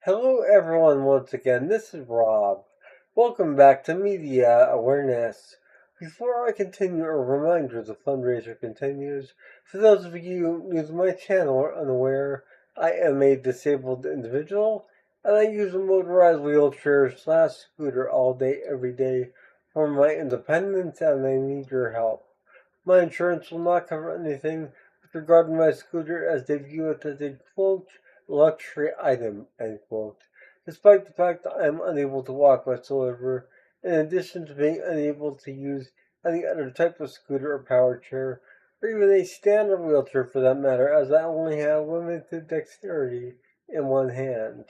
Hello, everyone, once again. This is Rob. Welcome back to Media Awareness. Before I continue, a reminder the fundraiser continues. For those of you new to my channel or unaware, I am a disabled individual and I use a motorized wheelchair/scooter all day, every day for my independence, and I need your help. My insurance will not cover anything with regard to my scooter as they view it as a quote luxury item end quote. Despite the fact that I am unable to walk whatsoever, in addition to being unable to use any other type of scooter or power chair, or even a standard wheelchair for that matter, as I only have limited dexterity in one hand.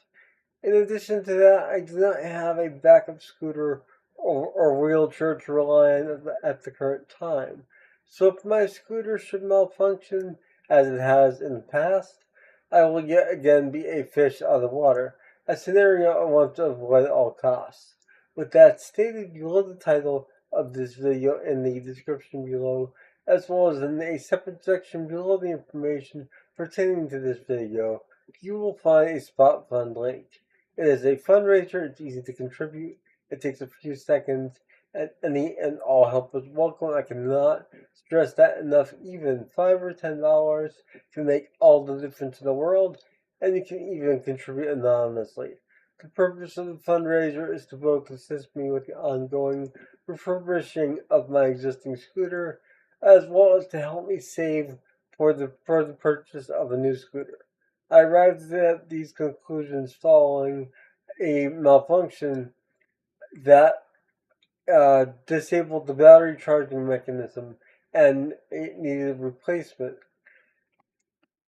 In addition to that, I do not have a backup scooter or wheelchair to rely on at the current time. So if my scooter should malfunction, as it has in the past, I will yet again be a fish out of the water, a scenario I want to avoid at all costs. With that stated, below the title of this video in the description below, as well as in a separate section below the information pertaining to this video, you will find a spot fund link. It is a fundraiser. It's easy to contribute. It takes a few seconds, and any and all help is welcome. I cannot stress that enough. Even $5 or $10 can make all the difference in the world, and you can even contribute anonymously. The purpose of the fundraiser is to both assist me with the ongoing refurbishing of my existing scooter, as well as to help me save for the purchase of a new scooter. I arrived at these conclusions following a malfunction that disabled the battery charging mechanism and it needed replacement.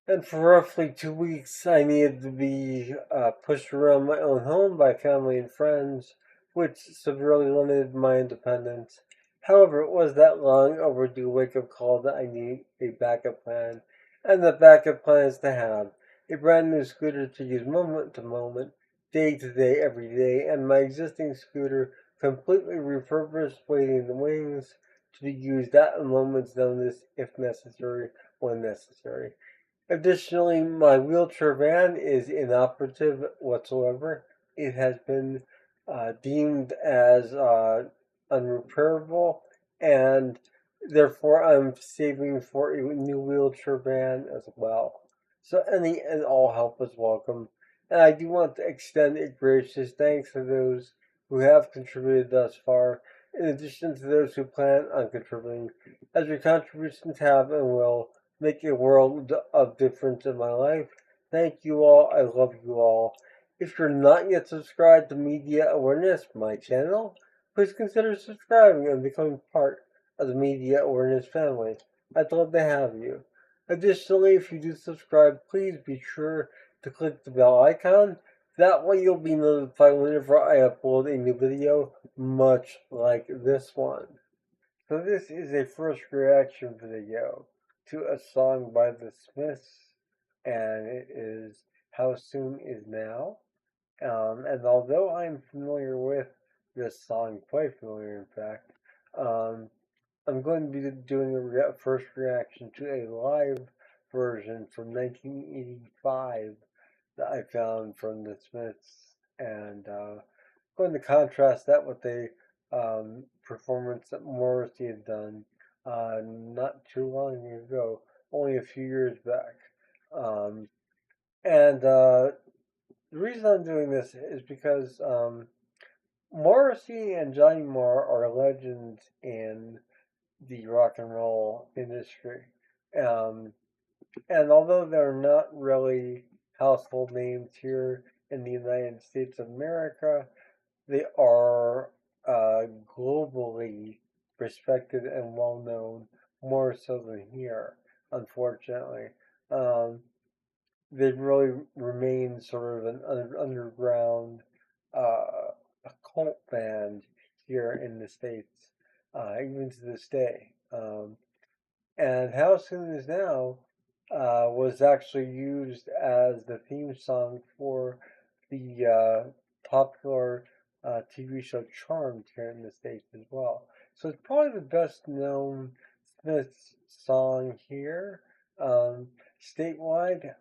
And for roughly 2 weeks, I needed to be pushed around my own home by family and friends, which severely limited my independence. However, it was that long overdue wake up call that I need a backup plan, and the backup plan is to have a brand new scooter to use moment to moment, day to day, every day, and my existing scooter completely refurbished, waiting in the wings to be used at a moment's notice if necessary, when necessary. Additionally, my wheelchair van is inoperative whatsoever. It has been deemed as unrepairable, and therefore I'm saving for a new wheelchair van as well. So any and all help is welcome. And I do want to extend a gracious thanks to those who have contributed thus far, in addition to those who plan on contributing, as your contributions have and will make a world of difference in my life. Thank you all. I love you all. If you're not yet subscribed to Media Awareness, my channel, please consider subscribing and becoming part of the Media Awareness family. I'd love to have you. Additionally, if you do subscribe, please be sure to click the bell icon. That way you'll be notified whenever I upload a new video, much like this one. So this is a first reaction video to a song by the Smiths, and it is How Soon Is Now. And although I'm familiar with this song, quite familiar in fact, um, I'm going to be doing a first reaction to a live version from 1985 that I found from the Smiths, and going to contrast that with a performance that Morrissey had done not too long ago, only a few years back. Um, and the reason I'm doing this is because Morrissey and Johnny Marr are legends in the rock and roll industry. Um, and although they're not really household names here in the United States of America, they are globally respected and well known, more so than here, unfortunately. Um, they've really remained sort of an underground cult band here in the States, even to this day. And How Soon Is Now was actually used as the theme song for the popular TV show Charmed here in the States as well. So it's probably the best known Smiths song here statewide.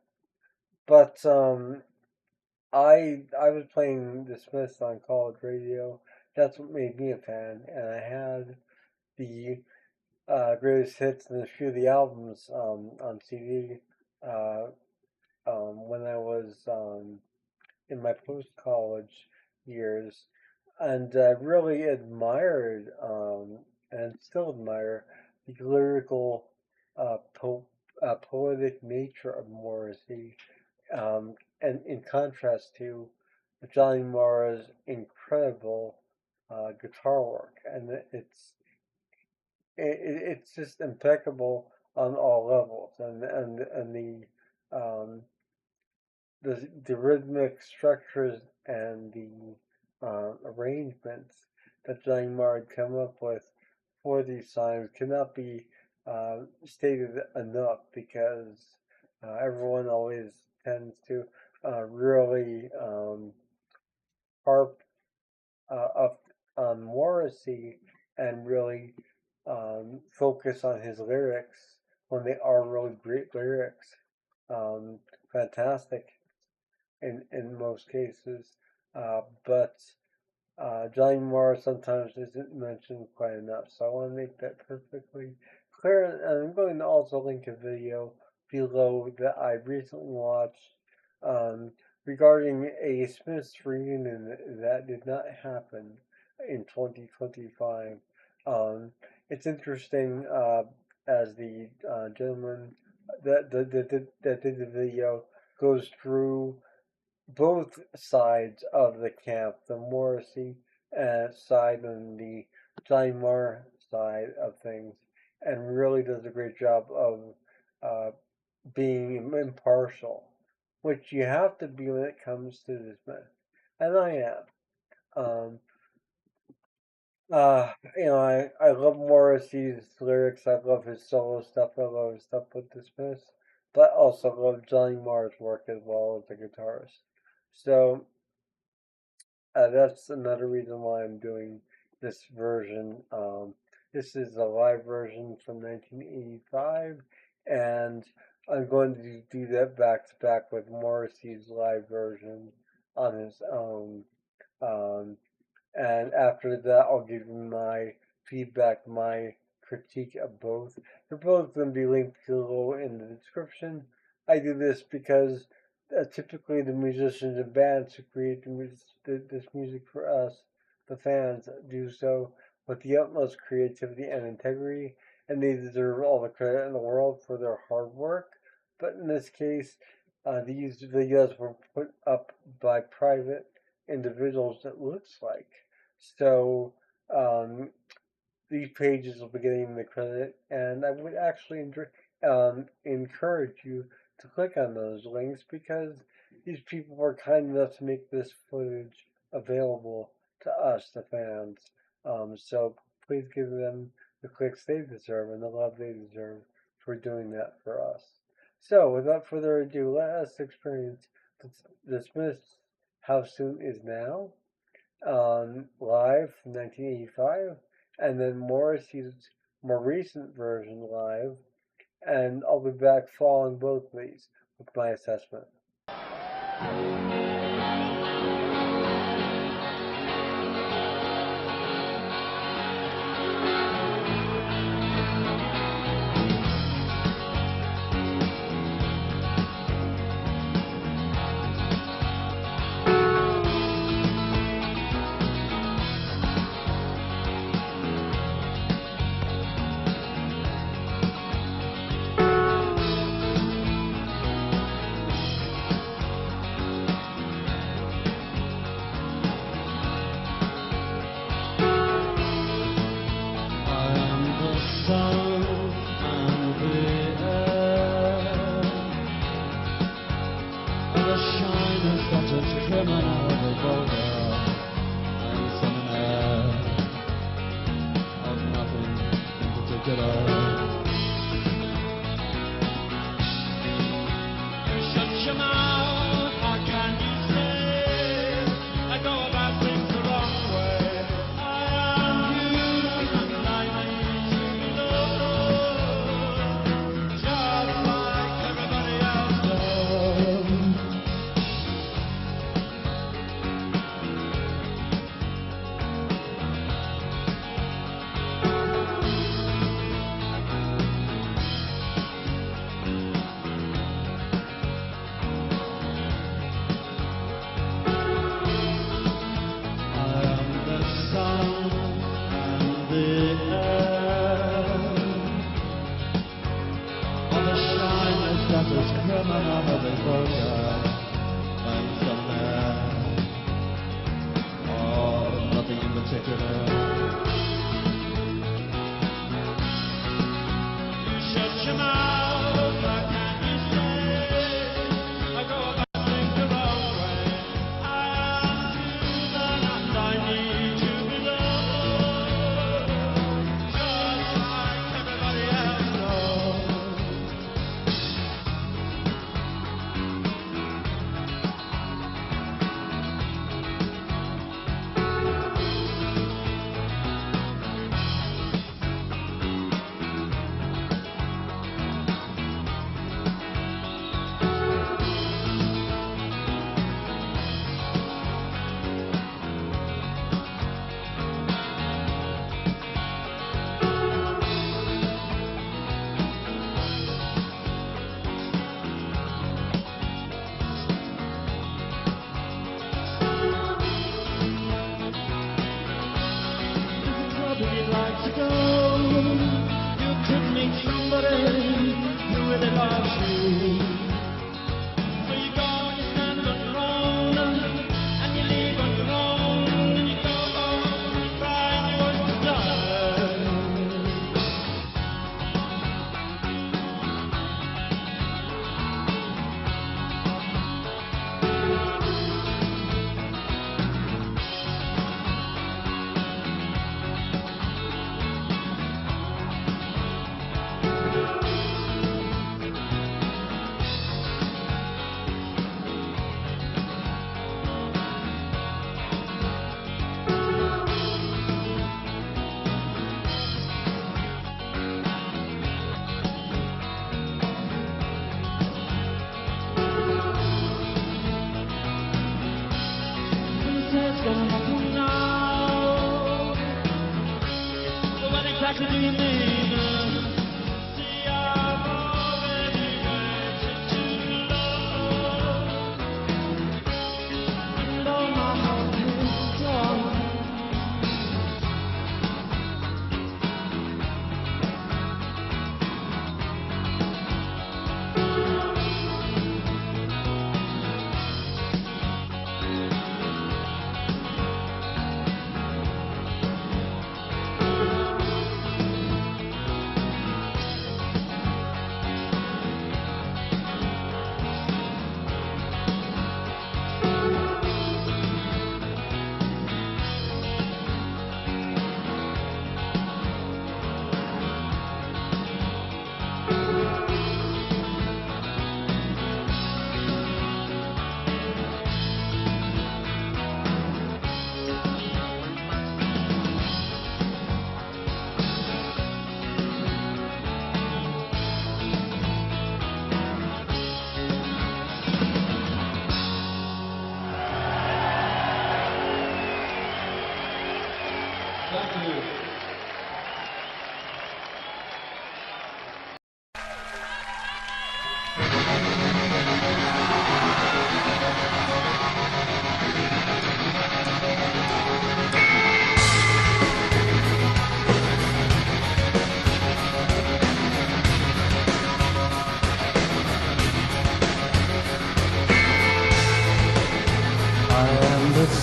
But I was playing the Smiths on college radio. That's what made me a fan, and I had the greatest hits and a few of the albums on CD uh, when I was in my post college years, and I really admired and still admire the lyrical, poetic nature of Morrissey, and in contrast to Johnny Marr's incredible guitar work, and it's just impeccable on all levels, and the rhythmic structures and the arrangements that Johnny Marr had come up with for these songs cannot be stated enough, because everyone always tends to really harp up on Morrissey and really focus on his lyrics when they are really great lyrics. Um, Fantastic in most cases, but Johnny Marr sometimes isn't mentioned quite enough, so I want to make that perfectly clear. And I'm going to also link a video below that I recently watched um, regarding a Smiths reunion that did not happen in 2025. Um, it's interesting as the gentleman that did the video goes through both sides of the camp, the Morrissey side and the Johnny Marr side of things, and really does a great job of uh, being impartial, which you have to be when it comes to this myth, and I am. Um, I love Morrissey's lyrics. I love his solo stuff. I love his stuff with the Smiths, but I also love Johnny Marr's work as well as a guitarist. So that's another reason why I'm doing this version. This is a live version from 1985, and I'm going to do that back to back with Morrissey's live version on his own. Um, and after that, I'll give you my feedback, my critique of both. They're both going to be linked below in the description. I do this because typically the musicians and bands who create this music for us, the fans, do so with the utmost creativity and integrity, and they deserve all the credit in the world for their hard work. But in this case, these videos were put up by private individuals, it looks like. So um, these pages will be getting the credit, and I would actually encourage you to click on those links, because these people were kind enough to make this footage available to us, the fans. So please give them the clicks they deserve and the love they deserve for doing that for us. So without further ado, let us experience the Smiths' How Soon Is Now live from 1985, and then Morrissey's more recent version live, and I'll be back following both of these with my assessment.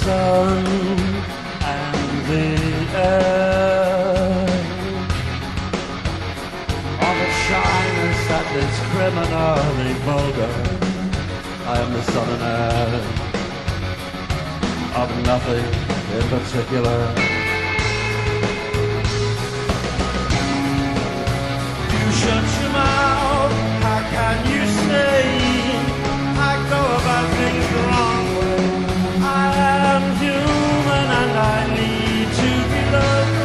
sun and the air, all the shyness that is criminally vulgar. I am the son and heir of nothing in particular. You shut your mouth, how can you say I go about things the wrong way? I am human and I need to be loved,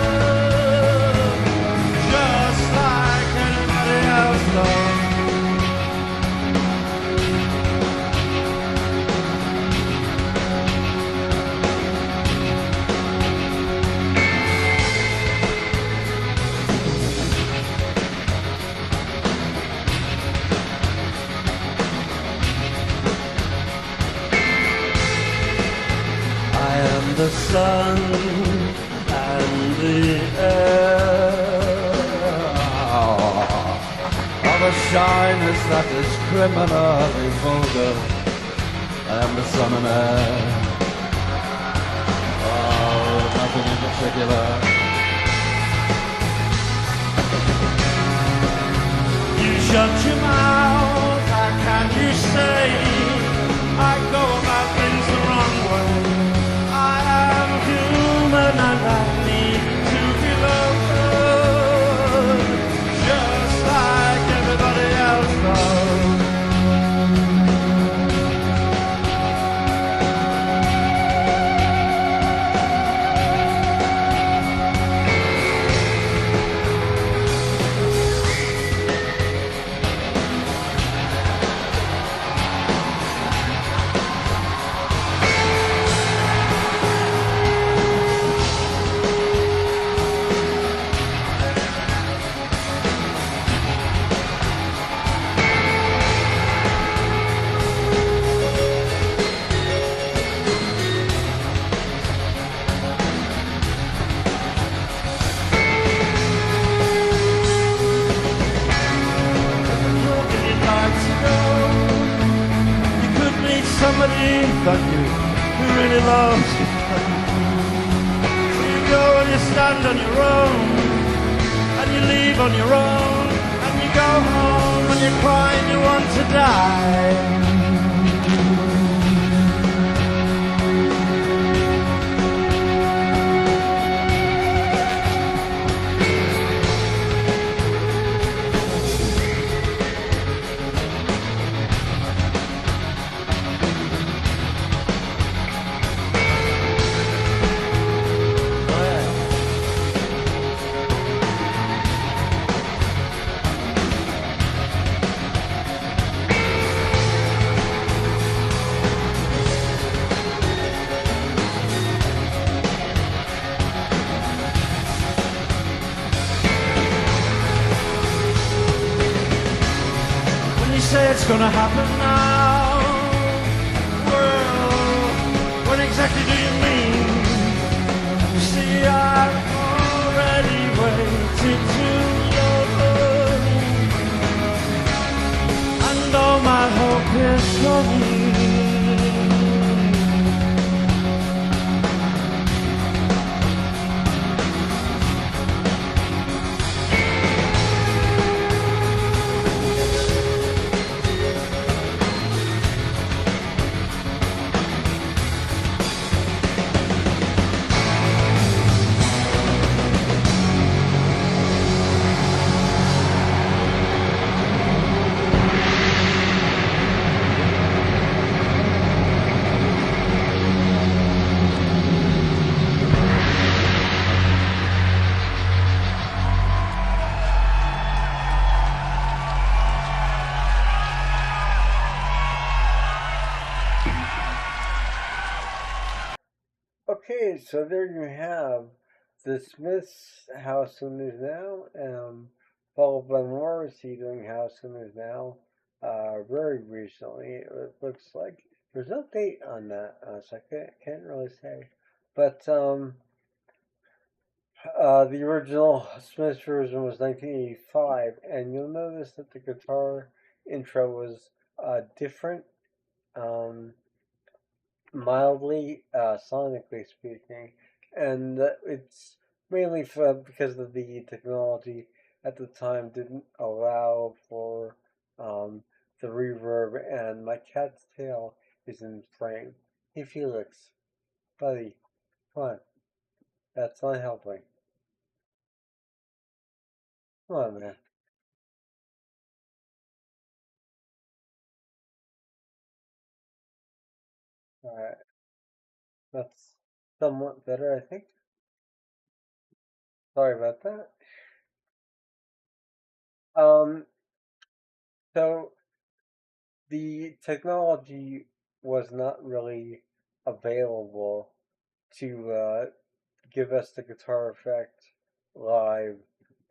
just like anybody else does. The sun and the air, of a shyness that is criminally vulgar. I am the sun and air, oh, nothing in particular. You shut your mouth, how can you say I go about things the wrong way? I am human and I need to be loved, just like everybody else does. who really loves you. You go and you stand on your own, and you leave on your own, and you go home and you cry and you want to die. Say it's gonna happen now. Well, what exactly do you mean? You see, I've already waited too long, and all my hope is for me. Okay, so there you have the Smiths' House Soon Is Now, followed by Morrissey doing House Soon Is Now, very recently. It looks like there's no date on that, so I can't really say. But the original Smiths version was 1985, and you'll notice that the guitar intro was different. Um, Mildly, sonically speaking, and it's mainly because of the technology at the time didn't allow for the reverb, and my cat's tail is in frame. Hey Felix, buddy, come on, that's not helping. Come on, man. All right, that's somewhat better, I think. Sorry about that. Um, so the technology was not really available to give us the guitar effect live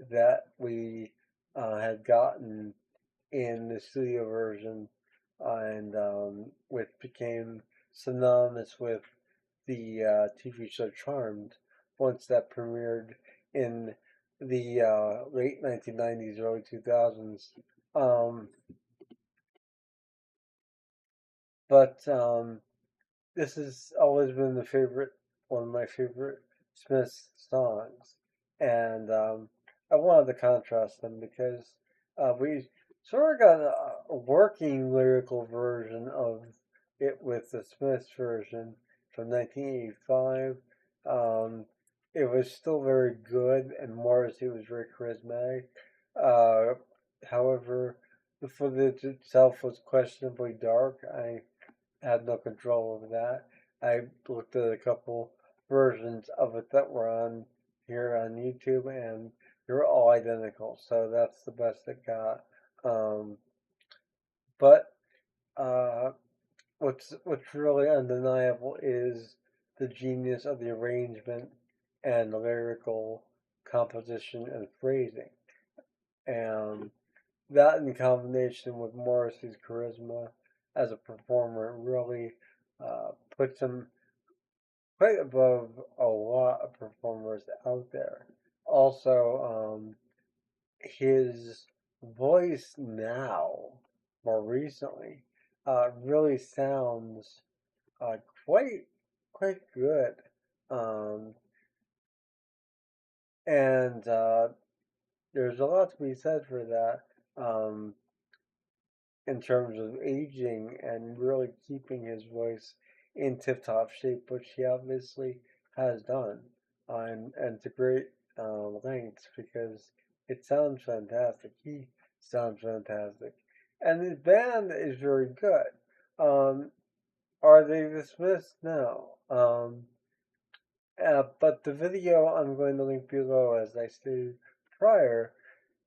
that we had gotten in the studio version, and which became synonymous with the TV show Charmed once that premiered in the late 1990s, early 2000s. Um, but this has always been one of my favorite Smiths songs, and I wanted to contrast them because we sort of got a working lyrical version of it with the Smiths version from 1985. Um, it was still very good, and Morrissey was very charismatic. Uh, However, the footage itself was questionably dark. I had no control over that. I looked at a couple versions of it that were on here on YouTube, and they're all identical. So that's the best it got. Um, but uh, what's really undeniable is the genius of the arrangement and the lyrical composition and phrasing, and that in combination with Morrissey's charisma as a performer really puts him quite above a lot of performers out there. Also, his voice now, more recently, really sounds uh, quite quite good. Um, and there's a lot to be said for that in terms of aging and really keeping his voice in tip-top shape, which he obviously has done. And to great lengths because it sounds fantastic. He sounds fantastic. And his band is very good. Um, are they dismissed? No. But the video I'm going to link below, as I stated prior,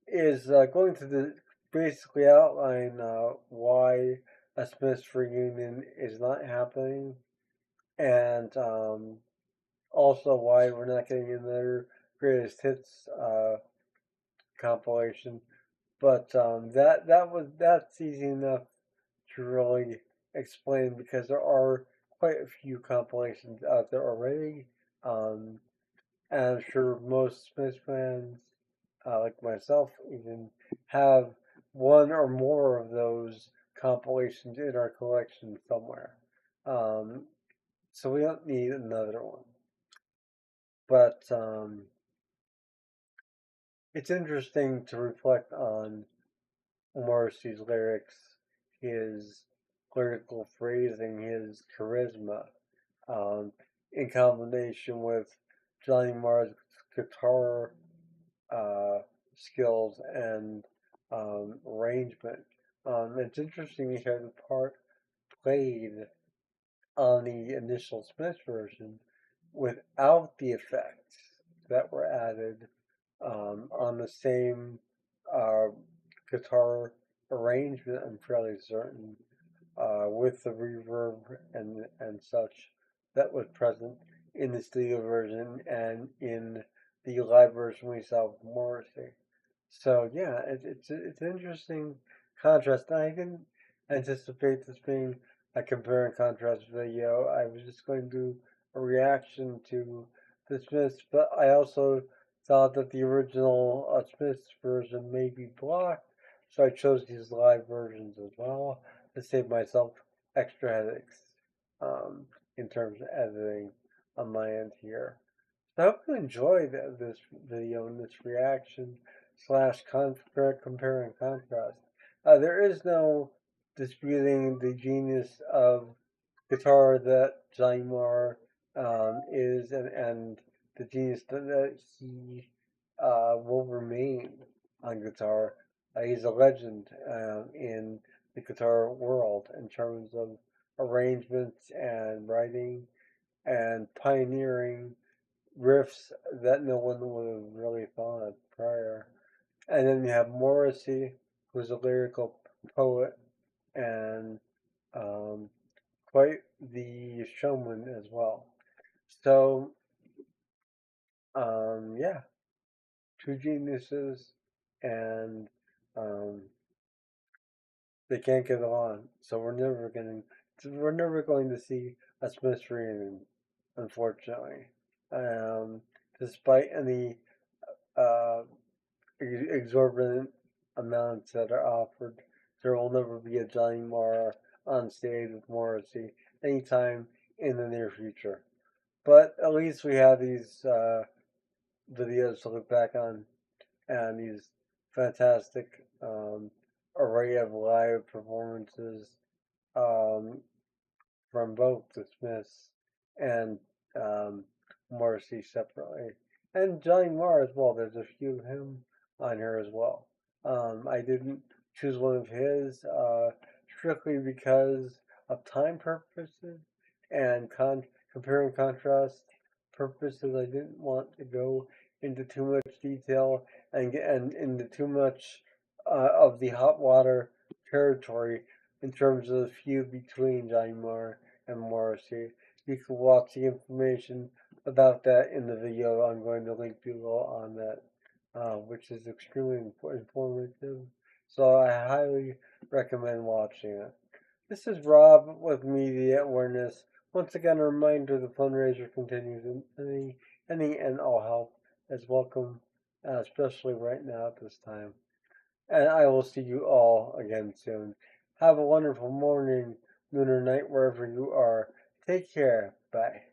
is going to basically outline why a Smiths reunion is not happening, and also why we're not getting another greatest hits compilation. But that's easy enough to really explain because there are quite a few compilations out there already. Um, and I'm sure most Smith fans, like myself, even have one or more of those compilations in our collection somewhere. Um, so we don't need another one. But it's interesting to reflect on Morrissey's lyrics, his lyrical phrasing, his charisma, um, in combination with Johnny Marr's guitar uh, skills and arrangement. It's interesting to hear the part played on the initial Smith version without the effects that were added on the same uh, guitar arrangement. I'm fairly certain with the reverb and such that was present in the studio version and in the live version we saw with Morrissey. So yeah, it's an interesting contrast. I didn't anticipate this being a compare and contrast video. I was just going to do a reaction to the Smiths, but I also thought that the original Smiths version may be blocked, so I chose these live versions as well to save myself extra headaches um, in terms of editing on my end here. So I hope you enjoyed this video and this reaction slash compare and contrast. There is no disputing the genius of guitar that Johnny Marr is and the genius that he will remain on guitar. He's a legend in the guitar world in terms of arrangements and writing and pioneering riffs that no one would have really thought of prior. And then you have Morrissey, who's a lyrical poet and um, quite the showman as well. So, yeah, two geniuses, and um, they can't get along. So we're never going to see a Smiths reunion, unfortunately. Um, Despite any uh, exorbitant amounts that are offered, there will never be a Johnny Marr on stage with Morrissey anytime in the near future. But at least we have these videos to look back on and these fantastic array of live performances um, from both the Smiths and um, Morrissey separately, and Johnny Marr as well. There's a few of him on here as well. I didn't choose one of his strictly because of time purposes and compare and contrast purposes. I didn't want to go into too much detail and get and into too much of the hot water territory in terms of the feud between Johnny Marr and Morrissey. You can watch the information about that in the video I'm going to link below on that, which is extremely informative. So I highly recommend watching it. This is Rob with Media Awareness. Once again, a reminder the fundraiser continues, and any and all help is welcome, especially right now at this time. And I will see you all again soon. Have a wonderful morning, noon, or night, wherever you are. Take care. Bye.